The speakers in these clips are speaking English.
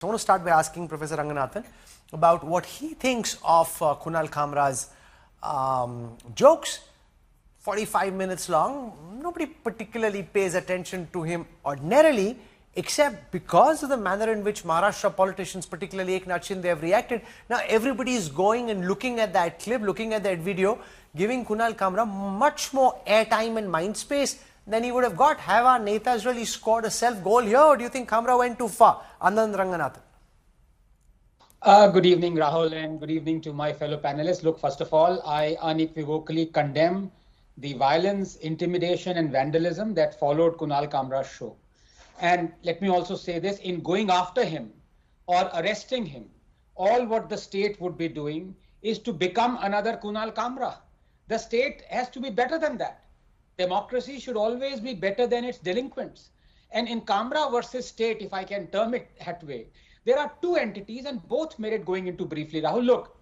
I want to start by asking Professor Ranganathan about what he thinks of Kunal Kamra's jokes. 45 minutes long. Nobody particularly pays attention to him ordinarily, except because of the manner in which Maharashtra politicians, particularly Eknath Shinde, have reacted. Now everybody is going and looking at that clip, looking at that video, giving Kunal Kamra much more airtime and mind space than he would have got. Have our Netas really scored a self-goal here, or do you think Kamra went too far? Anand Ranganathan. Good evening, Rahul, and good evening to my fellow panelists. Look, first of all, I unequivocally condemn the violence, intimidation, and vandalism that followed Kunal Kamra's show. And let me also say this, in going after him or arresting him, all what the state would be doing is to become another Kunal Kamra. The state has to be better than that. Democracy should always be better than its delinquents. And in Kamra versus state, if I can term it that way, there are two entities and both merit going into briefly. Rahul, look,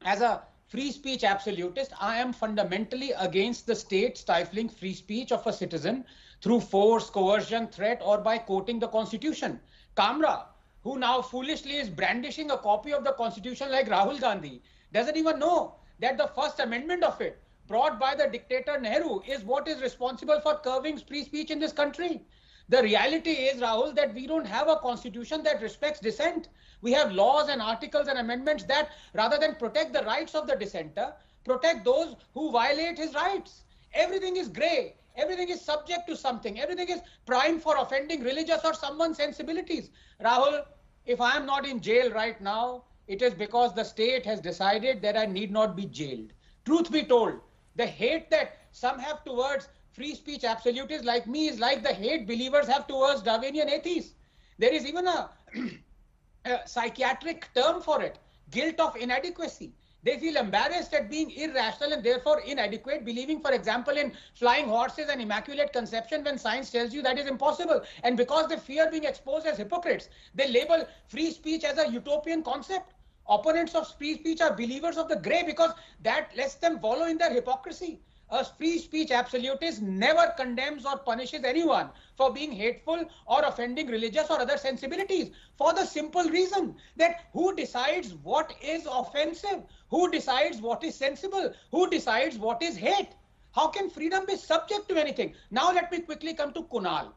as a free speech absolutist, I am fundamentally against the state stifling free speech of a citizen through force, coercion, threat, or by quoting the Constitution. Kamra, who now foolishly is brandishing a copy of the Constitution like Rahul Gandhi, doesn't even know that the First Amendment of it, brought by the dictator Nehru, is what is responsible for curbing free speech in this country. The reality is, Rahul, that we don't have a constitution that respects dissent. We have laws and articles and amendments that, rather than protect the rights of the dissenter, protect those who violate his rights. Everything is grey. Everything is subject to something. Everything is primed for offending religious or someone's sensibilities. Rahul, if I am not in jail right now, it is because the state has decided that I need not be jailed. Truth be told, the hate that some have towards free speech absolutists like me is like the hate believers have towards Darwinian atheists. There is even a psychiatric term for it, guilt of inadequacy. They feel embarrassed at being irrational and therefore inadequate, believing, for example, in flying horses and immaculate conception when science tells you that is impossible. And because they fear being exposed as hypocrites, they label free speech as a utopian concept. Opponents of free speech are believers of the grey because that lets them wallow in their hypocrisy. A free speech absolutist never condemns or punishes anyone for being hateful or offending religious or other sensibilities, for the simple reason that who decides what is offensive? Who decides what is sensible? Who decides what is hate? How can freedom be subject to anything? Now let me quickly come to Kunal,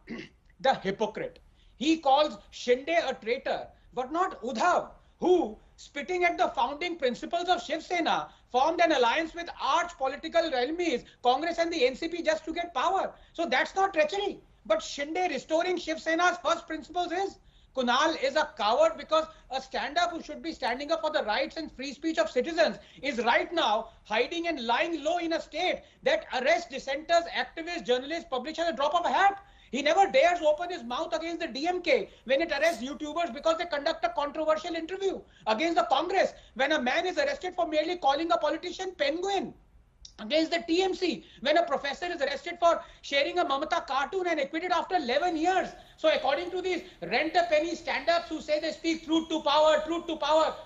the hypocrite. He calls Shinde a traitor, but not Udhav, who, spitting at the founding principles of Shiv Sena, formed an alliance with arch political enemies, Congress and the NCP, just to get power. So that's not treachery. But Shinde restoring Shiv Sena's first principles is. Kunal is a coward because a stand-up who should be standing up for the rights and free speech of citizens is right now hiding and lying low in a state that arrests dissenters, activists, journalists, publishers at the drop of a hat. He never dares open his mouth against the DMK when it arrests YouTubers because they conduct a controversial interview. Against the Congress when a man is arrested for merely calling a politician penguin. Against the TMC when a professor is arrested for sharing a Mamata cartoon and acquitted after 11 years. So according to these rent-a-penny stand-ups who say they speak truth to power,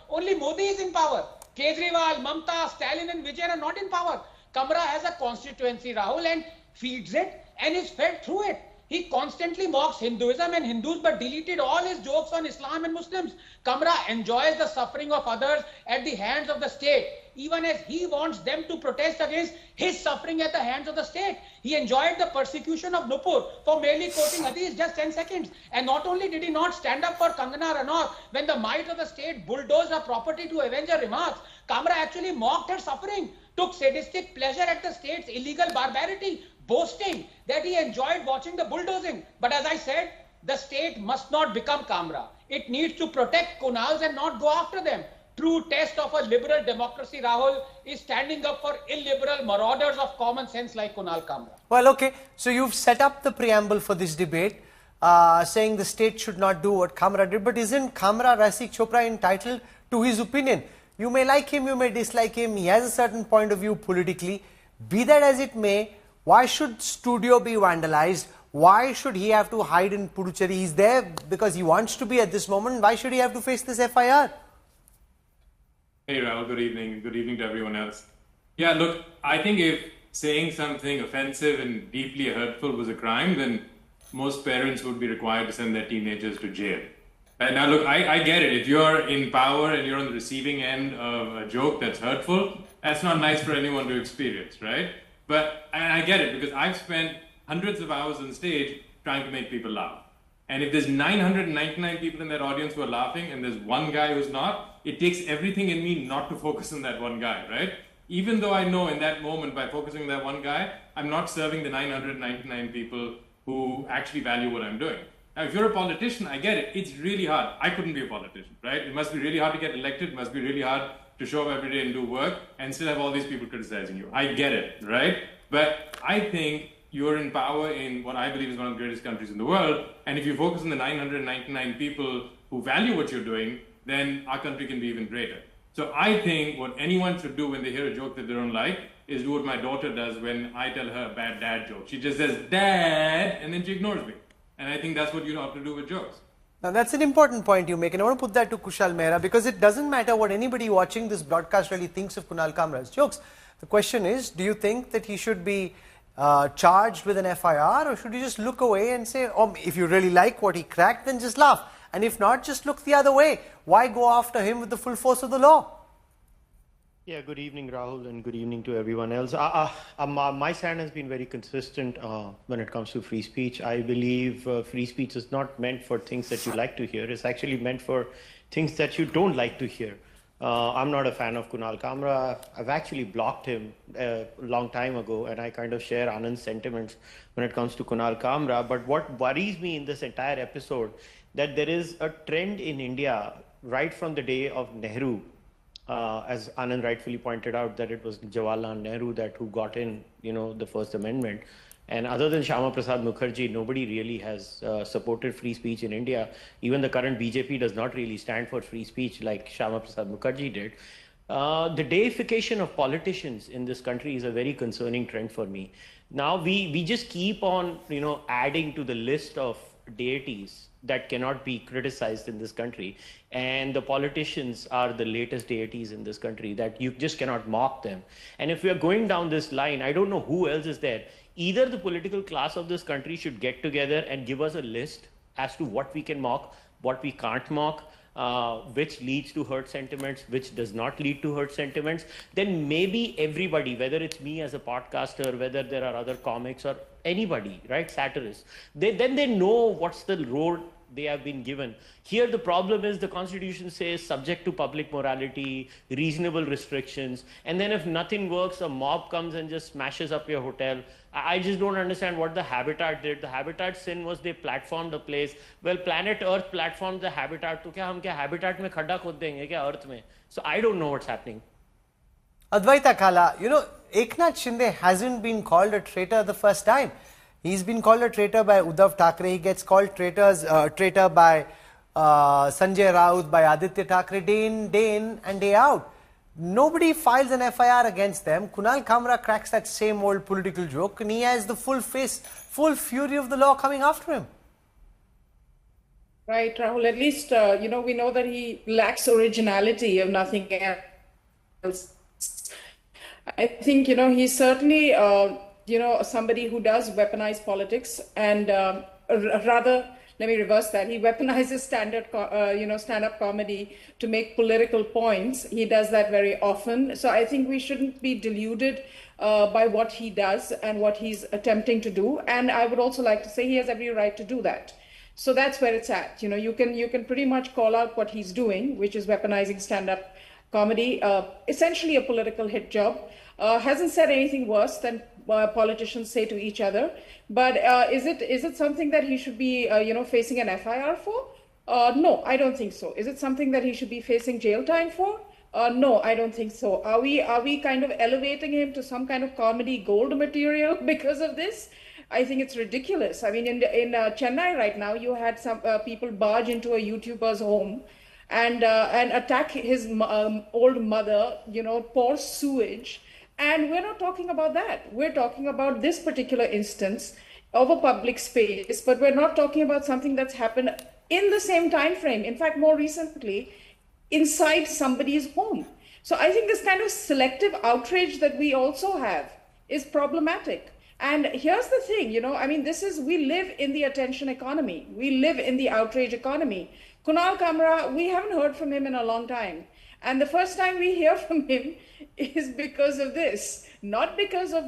only Modi is in power. Kejriwal, Mamata, Stalin and Vijay are not in power. Kamra has a constituency, Rahul, and feeds it and is fed through it. He constantly mocks Hinduism and Hindus but deleted all his jokes on Islam and Muslims. Kamra enjoys the suffering of others at the hands of the state, even as he wants them to protest against his suffering at the hands of the state. He enjoyed the persecution of Nupur for merely quoting hadith just 10 seconds. And not only did he not stand up for Kangana Ranaut when the might of the state bulldozed her property to avenge her remarks, Kamra actually mocked her suffering, took sadistic pleasure at the state's illegal barbarity, boasting that he enjoyed watching the bulldozing. But as I said, the state must not become Kamra. It needs to protect Kunals and not go after them. True test of a liberal democracy, Rahul, is standing up for illiberal marauders of common sense like Kunal Kamra. Well, okay. So you've set up the preamble for this debate, saying the state should not do what Kamra did. But isn't Kamra Rasik Chopra entitled to his opinion? You may like him, you may dislike him. He has a certain point of view politically. Be that as it may, why should studio be vandalized? Why should he have to hide in Puducherry? He's there because he wants to be at this moment. Why should he have to face this FIR? Hey Rahul, good evening. Good evening to everyone else. Yeah, look, I think if saying something offensive and deeply hurtful was a crime, then most parents would be required to send their teenagers to jail. Right, now, look, I get it. If you're in power and you're on the receiving end of a joke that's hurtful, that's not nice for anyone to experience, right? And I get it, because I've spent hundreds of hours on stage trying to make people laugh. And if there's 999 people in that audience who are laughing and there's one guy who's not, it takes everything in me not to focus on that one guy, right? Even though I know in that moment, by focusing on that one guy, I'm not serving the 999 people who actually value what I'm doing. Now, if you're a politician, I get it. It's really hard. I couldn't be a politician, right? It must be really hard to get elected. It must be really hard to show up every day and do work and still have all these people criticizing you. I get it, right? But I think you're in power in what I believe is one of the greatest countries in the world. And if you focus on the 999 people who value what you're doing, then our country can be even greater. So I think what anyone should do when they hear a joke that they don't like is do what my daughter does when I tell her a bad dad joke. She just says, "Dad," and then she ignores me. And I think that's what you have to do with jokes. Now, that's an important point you make, and I want to put that to Kushal Mehra, because it doesn't matter what anybody watching this broadcast really thinks of Kunal Kamra's jokes. The question is, do you think that he should be charged with an FIR, or should you just look away and say, oh, if you really like what he cracked, then just laugh. And if not, just look the other way. Why go after him with the full force of the law? Yeah, good evening, Rahul, and good evening to everyone else. My stand has been very consistent when it comes to free speech. I believe free speech is not meant for things that you like to hear. It's actually meant for things that you don't like to hear. I'm not a fan of Kunal Kamra. I've actually blocked him a long time ago, and I kind of share Anand's sentiments when it comes to Kunal Kamra. But what worries me in this entire episode, that there is a trend in India right from the day of Nehru, as Anand rightfully pointed out, that it was Jawaharlal Nehru who got in, the First Amendment. And other than Shyama Prasad Mukherjee, nobody really has supported free speech in India. Even the current BJP does not really stand for free speech like Shyama Prasad Mukherjee did. The deification of politicians in this country is a very concerning trend for me. Now we just keep on, adding to the list of deities that cannot be criticized in this country, and the politicians are the latest deities in this country that you just cannot mock them. And if we are going down this line, I don't know who else is there. Either the political class of this country should get together and give us a list as to what we can mock, what we can't mock, which leads to hurt sentiments, which does not lead to hurt sentiments. Then maybe everybody, whether it's me as a podcaster, whether there are other comics or anybody, right, satirists, then they know what's the road they have been given. Here the problem is the Constitution says subject to public morality, reasonable restrictions, and then if nothing works, a mob comes and just smashes up your hotel. I just don't understand what the Habitat did. The Habitat sin was they platformed a place. Well, Planet Earth platformed the Habitat. तो क्या हम क्या Habitat में खड्डा खोद देंगे क्या Earth में? So I don't know what's happening. Advaita Kala, Eknath Shinde hasn't been called a traitor the first time. He's been called a traitor by Uddhav Thackeray. He gets called traitor by Sanjay Raut, by Aditya Thackeray, day in and day out. Nobody files an FIR against them. Kunal Kamra cracks that same old political joke, and he has the full fury of the law coming after him. Right, Rahul. At least, we know that he lacks originality, if nothing else. I think, he's certainly, somebody who does weaponize politics, and rather, let me reverse that. He weaponizes stand-up comedy to make political points. He does that very often. So I think we shouldn't be deluded by what he does and what he's attempting to do. And I would also like to say he has every right to do that. So that's where it's at. You can pretty much call out what he's doing, which is weaponizing stand-up comedy, essentially a political hit job. Hasn't said anything worse than politicians say to each other. But is it something that he should be, facing an FIR for? No, I don't think so. Is it something that he should be facing jail time for? No, I don't think so. Are we kind of elevating him to some kind of comedy gold material because of this? I think it's ridiculous. I mean, in Chennai right now, you had some people barge into a YouTuber's home and attack his old mother, pour sewage. And we're not talking about that. We're talking about this particular instance of a public space, but we're not talking about something that's happened in the same time frame. In fact, more recently, inside somebody's home. So I think this kind of selective outrage that we also have is problematic. And here's the thing, we live in the attention economy. We live in the outrage economy. Kunal Kamra, we haven't heard from him in a long time. And the first time we hear from him is because of this. Not because of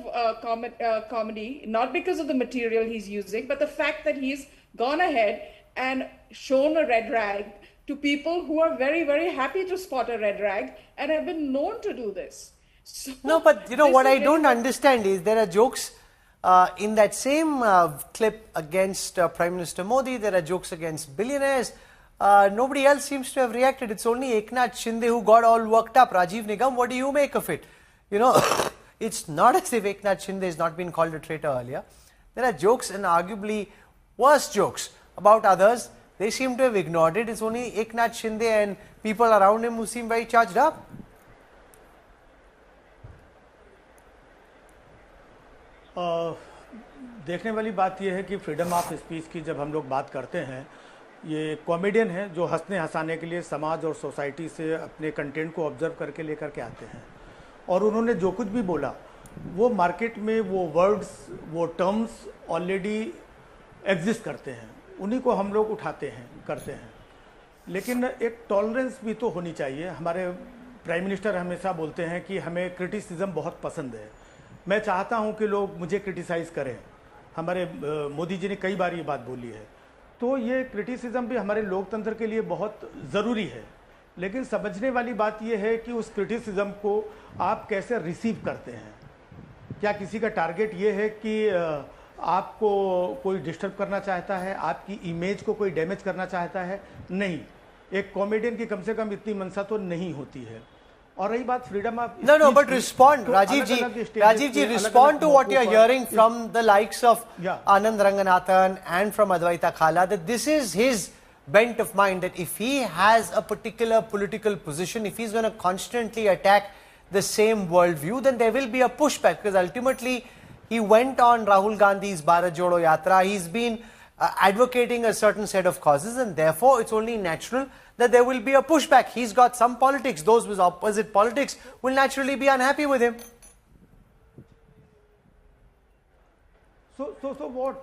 comedy, not because of the material he's using, but the fact that he's gone ahead and shown a red rag to people who are very, very happy to spot a red rag and have been known to do this. So no, but you know what I don't understand is there are jokes in that same clip against Prime Minister Modi, there are jokes against billionaires. Nobody else seems to have reacted. It's only Eknath Shinde who got all worked up. Rajiv Nigam, what do you make of it? You know, it's not as if Eknath Shinde has not been called a traitor earlier. There are jokes and arguably worse jokes about others. They seem to have ignored it. It's only Eknath Shinde and people around him who seem very charged up. देखने वाली बात यह है कि freedom of speech की जब हम लोग बात करते हैं, ये कॉमेडियन है जो हंसने हंसाने के लिए समाज और सोसाइटी से अपने कंटेंट को ऑब्जर्व करके लेकर के आते हैं, और उन्होंने जो कुछ भी बोला वो मार्केट में वो वर्ड्स, वो टर्म्स ऑलरेडी एग्जिस्ट करते हैं, उन्हीं को हम लोग उठाते हैं, करते हैं। लेकिन एक टॉलरेंस भी तो होनी चाहिए। हमारे प्राइम मिनिस्टर हमेशा बोलते हैं कि हमें क्रिटिसिज्म बहुत पसंद है। मैं चाहता हूं कि लोग मुझे क्रिटिसाइज़ करें। हमारे मोदी जी ने कई बार ये बात बोली है। तो ये क्रिटिसिज्म भी हमारे लोकतंत्र के लिए बहुत ज़रूरी है। लेकिन समझने वाली बात ये है कि उस क्रिटिसिज्म को आप कैसे रिसीव करते हैं। क्या किसी का टारगेट ये है कि आपको कोई डिस्टर्ब करना चाहता है, आपकी इमेज को कोई डैमेज करना चाहता है? नहीं, एक कॉमेडियन की कम से कम इतनी मनसा तो नहीं होती है। और रही बात freedom of no, but respond, Rajiv ji, respond to what you're hearing from the likes of Anand Ranganathan and from Advaita Khala, that this is his bent of mind, that if he has a particular political position, if he's going to constantly attack the same worldview, then there will be a pushback, because ultimately he went on Rahul Gandhi's Bharat Jodo Yatra. He's been advocating a certain set of causes, and therefore it's only natural that there will be a pushback. He's got some politics. Those with opposite politics will naturally be unhappy with him. So what?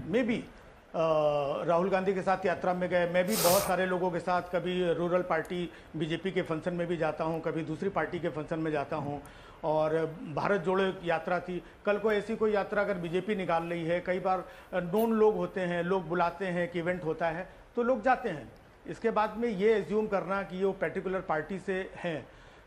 Maybe Rahul Gandhi के साथ यात्रा में गए, मैं भी बहुत सारे लोगों के साथ कभी रूरल पार्टी बीजेपी के फंक्शन में भी जाता हूं, कभी दूसरी पार्टी के फंक्शन में जाता हूं, और भारत जोड़ो यात्रा थी। कल को ऐसी कोई यात्रा अगर बीजेपी निकाल रही है, कई बार नोन लोग होते हैं, लोग बुलाते हैं कि इवेंट होता है तो लोग जाते हैं। इसके बाद में ये एज्यूम करना कि ये पर्टिकुलर पार्टी से हैं,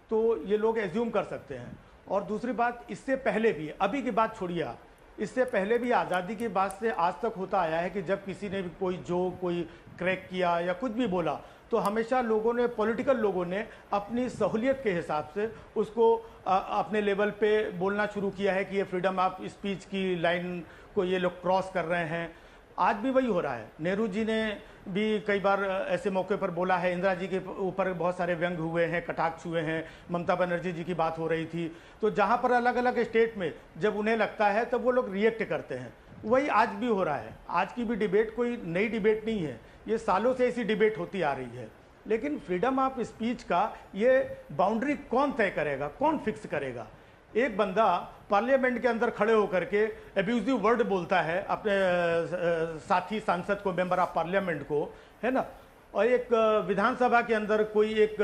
तो ये लोग एज्यूम कर सकते हैं। और दूसरी बात, इससे पहले भी, अभी की बात छोड़िए आप, इससे पहले भी आज़ादी के बाद से आज तक होता आया है कि जब किसी ने भी कोई जोक, कोई क्रैक किया या कुछ भी बोला, तो हमेशा लोगों ने, पॉलिटिकल लोगों ने अपनी सहूलियत के हिसाब से उसको अपने लेवल पे बोलना शुरू किया है कि ये फ्रीडम ऑफ स्पीच की लाइन को ये लोग क्रॉस कर रहे हैं। आज भी वही हो रहा है। नेहरू जी ने भी कई बार ऐसे मौके पर बोला है, इंदिरा जी के ऊपर बहुत सारे व्यंग हुए हैं, कटाक्ष हुए हैं, ममता बनर्जी जी की बात हो रही थी। तो जहाँ पर अलग अलग स्टेट में जब उन्हें लगता है तब वो लोग रिएक्ट करते हैं। वही आज भी हो रहा है। आज की भी डिबेट कोई नई डिबेट नहीं है, ये सालों से ऐसी डिबेट होती आ रही है। लेकिन फ्रीडम ऑफ स्पीच का ये बाउंड्री कौन तय करेगा, कौन फिक्स करेगा? एक बंदा पार्लियामेंट के अंदर खड़े होकर के एब्यूजिव वर्ड बोलता है अपने साथी सांसद को, मेंबर ऑफ पार्लियामेंट को, है ना, और एक विधानसभा के अंदर कोई एक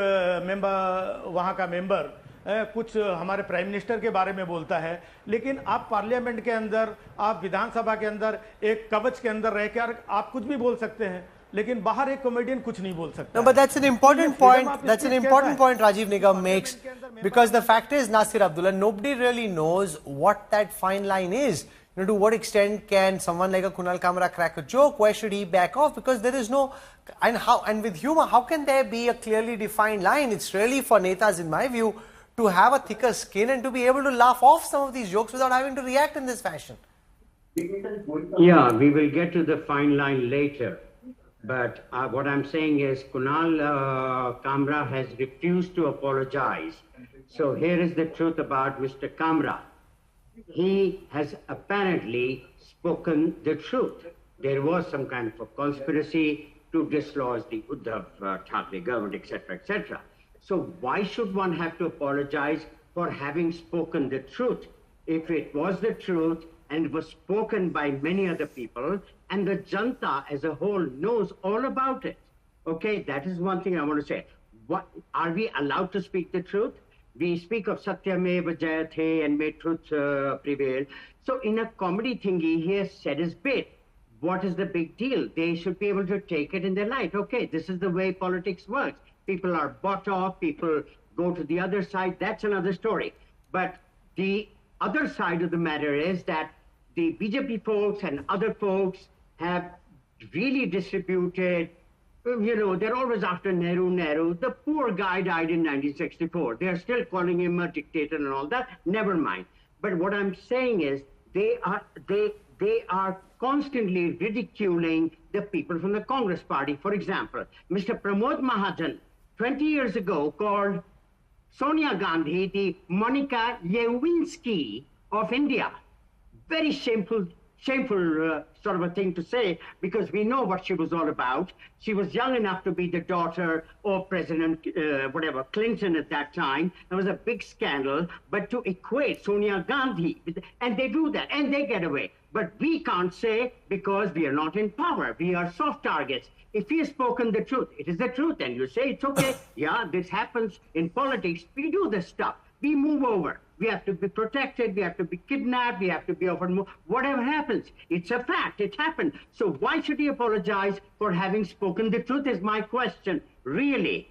मेंबर, वहाँ का मेंबर कुछ हमारे प्राइम मिनिस्टर के बारे में बोलता है। लेकिन आप पार्लियामेंट के अंदर, आप विधानसभा के अंदर एक कवच के अंदर रहकर आप कुछ भी बोल सकते हैं, लेकिन बाहर एक कॉमेडियन कुछ नहीं बोल सकता। No, but that's an important point. That's an important point Rajiv Nigam makes, because the fact is, Nasir Abdullah, nobody really knows what that fine line is. You know, to what extent can someone like a Kunal Kamra crack a joke? Where should he back off? Because there is no, and with humor, how can there be a clearly defined line? It's really for netas, in my view, to have a thicker skin and to be able to laugh off some of these jokes without having to react in this fashion. Yeah, we will get to the fine line later. But what I'm saying is Kunal Kamra has refused to apologize. So here is the truth about Mr. Kamra. He has apparently spoken the truth. There was some kind of a conspiracy to dislodge the Uddhav Thackeray government, etc., etc. So why should one have to apologize for having spoken the truth? If it was the truth and it was spoken by many other people, and the Janta as a whole knows all about it, Okay, that is one thing I want to say. What are we allowed to speak the truth? We speak of Satyameva Jayate and may truth prevail. So in a comedy thingy, he has said his bit. What is the big deal? They should be able to take it in their light. Okay, this is the way politics works. People are bought off, people go to the other side. That's another story. But the other side of the matter is that the BJP folks and other folks have really distributed, they're always after Nehru. The poor guy died in 1964. They're still calling him a dictator and all that. Never mind. But what I'm saying is they are constantly ridiculing the people from the Congress party. For example, Mr. Pramod Mahajan, 20 years ago, called Sonia Gandhi the Monica Lewinsky of India. Very shameful sort of a thing to say, because we know what she was all about. She was young enough to be the daughter of President Clinton at that time. There was a big scandal, but to equate Sonia Gandhi, and they do that, and they get away. But we can't say, because we are not in power. We are soft targets. If he has spoken the truth, it is the truth, and you say it's okay. Yeah, this happens in politics. We do this stuff. We move over. We have to be protected. We have to be kidnapped. We have to be offered more. Whatever happens, it's a fact. It happened. So why should he apologize for having spoken the truth is my question. Really,